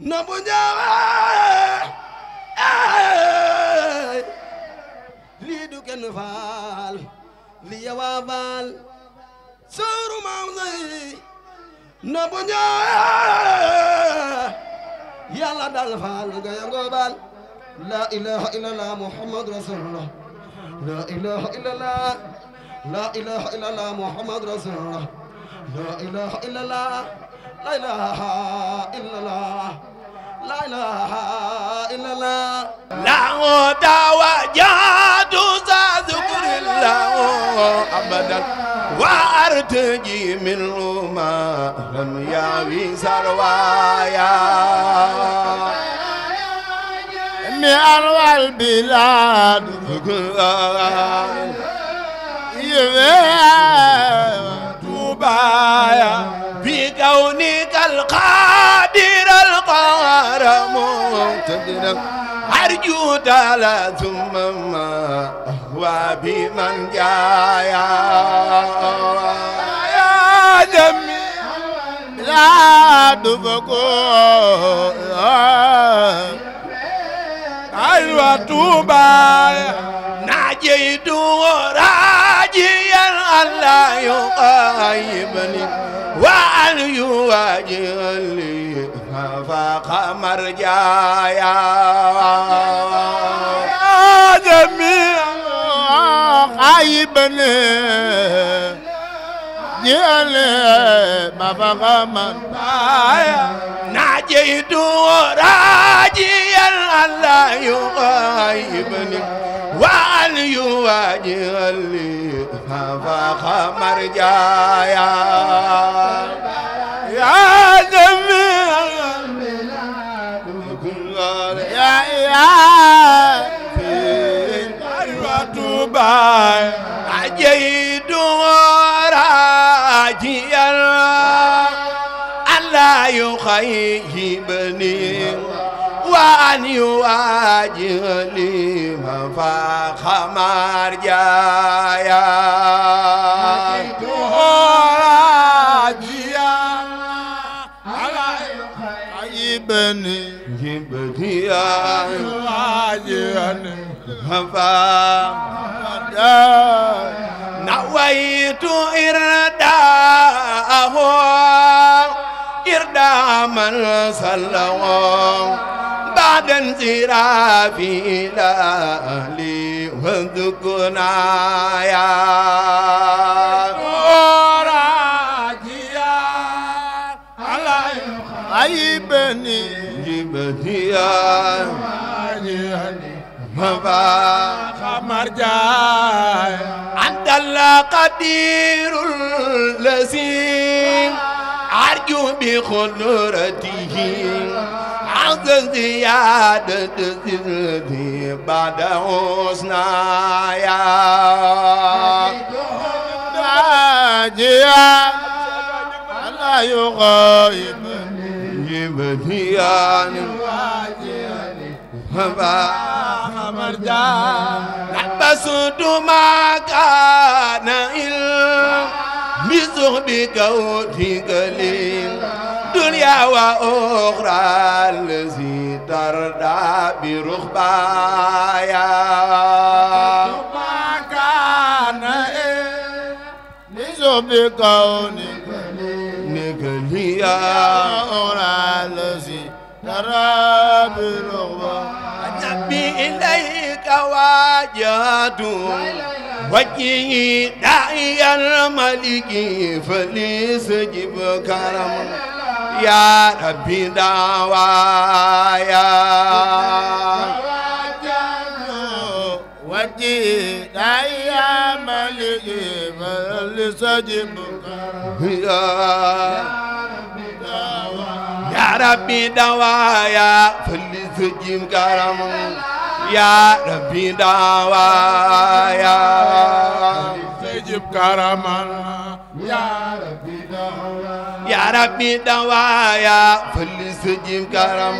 na bu ñëwee lii du kenn faal li yawa faal sooru maam say na bu ñëwee yàlla dal faal nga yango baal la ilaha illallah muhammad rasulullah la ilaha illallah la ilaha illallah muhammad rasulullah la ilaha illallah la ilaha illallah la ilaha illallah la dawa jadu za zikrillah abadan wa artaji min ma lam yawi sarwaya mi alwal bilad tubaya bi kawnikal qadir al qahar muqtadira arju tala thumma ma wa bi man jaya ya jami la dufako aywa tubaya najaytu rajiyan allah yuqayyibni wa an yuwajili فاق مرجايا يا جميع خايبني جيالي ما فاق مرجايا ناجيت راجيا الله يغيبني وأن يواجهني فاق مرجايا يا جميع أجيد راجيا ألا يخيبني وأن يواجهني من فاق مرجايا أجيد راجيا ألا يخيبني نويت إرداءه إرداء من سلوه بعد انصرافي إلى أهلي وذكنايا راجيا على عيبني جبتيا مفاق مرجاي أنت القدير الذي أرجو بقدرته عز زيادة ذي بعد حسنايا راجيا لا يغيب جبتيا لبست ما كان بزغبك وتقليل دنيا وأخرى الذي ترضى برخبايا ما كان بزغبك وتقليل أخرى الذي ترضى برخبايا إليك واجهت وجهي داعي الملك فليستجب كرم يا ربي دعوايا وجهي داعي الملك فليستجب كرم يا ربي دعوايا فليستجب كرم يا ربي دعوايا استجب كرما يا ربي دعوايا يا ربي دعوايا فليستجب كرم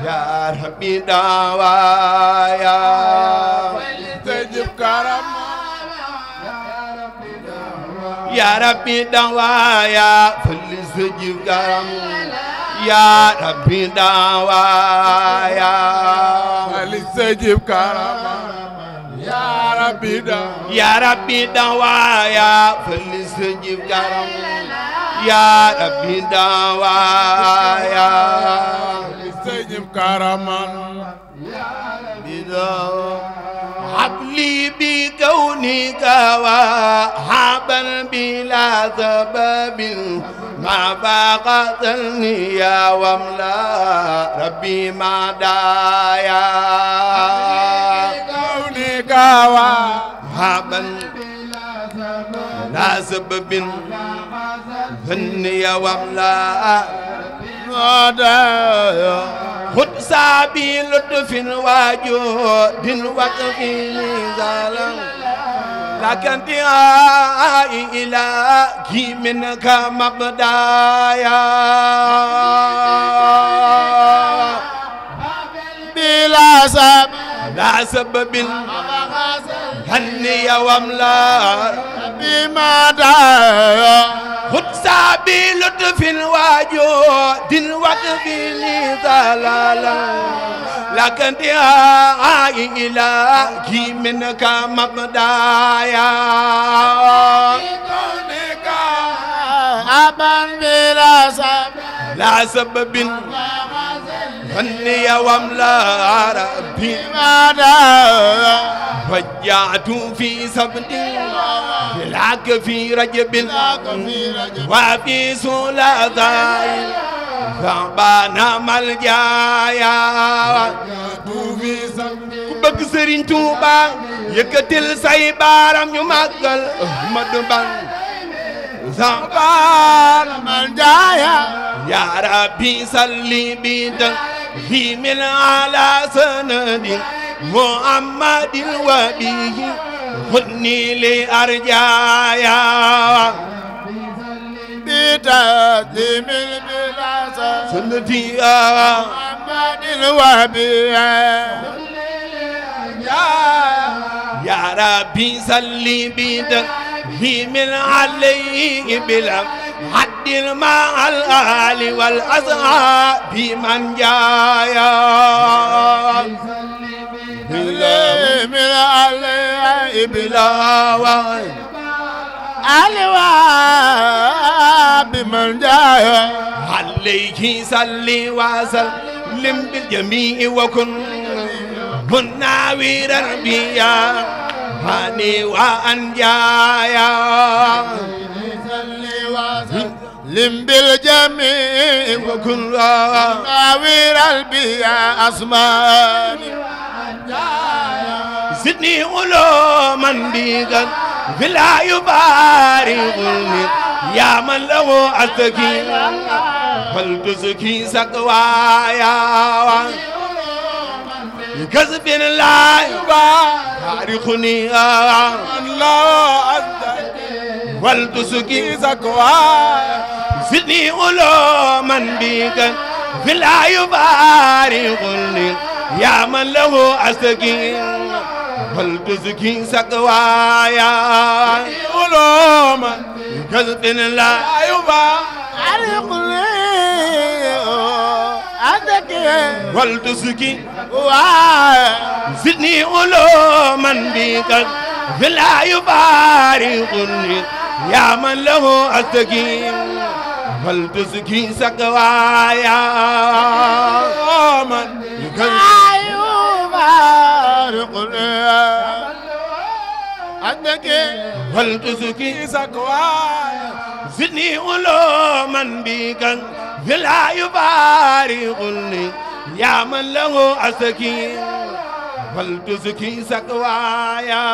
يا ربي دعوايا فليستجب كرما يا ربي دعوايا فليستجب كرم يا ربي دعوايا فليستجب كرما يا ربي دعوايا يا ربي دعوايا فليستجب كرما يا ربي دعوايا فليستجب كرما يا ربي دعوايا حبلي بكونك وهابا بلا سبب ما فاقتني يا وملا ربي ما دايا كونك وهابا لا سبب فني وملا ما دايا خذ سابي لطف وجود وقف ظلم لكن دعائي إلهي منك مبدايا بلا سبب لا سبب هني وملا بما دايا خذ سابي لطف وجود وقف ظلم لكن دعائي إلهي منك مبدايا كونك أبا بلا سبب لا سبب فني وملا ربي ما دايا فجعت في سبت لك في رجب وفي سلطان فبانا ملجايا bëgg Sëriñ Tuuba yëkkatil say baaram ñu màggal Ahmadu Bamba سبحان من جايا يا ربي صلي بتسليم على سند محمد وبه خذني لأرجايا بتسليم بلا سندي محمد وبه يا ربي صلي بتسليم عليه بالحد مع الآل والأصحاب من جايا من علي بلا الوا بمن جايا عليه صلي وسلم بالجميع وكن مناويرا بيا هاني وأنجايا لم بالجميع وكن مناوير البيا أسماني زدني علوما بيغا فلا يبارغني يا من له أستكي فلتزكي سقوايا كذب لا يبارغني الله أستكي فلتزكي سقوايا زدني علوما بيغا فلا يبارغني يا من له أستكي فلتزكي سقوايا علوما كذب لا يبارغني أستكي فلتزكي وايا زدني علوما بك فلا يبارغني يا من له أستكي فلتزكي سقوايا علوما فلتزكي سقوايا زدني علوما بك فلا يبارغني يا من له أستكي فلتزكي سقوايا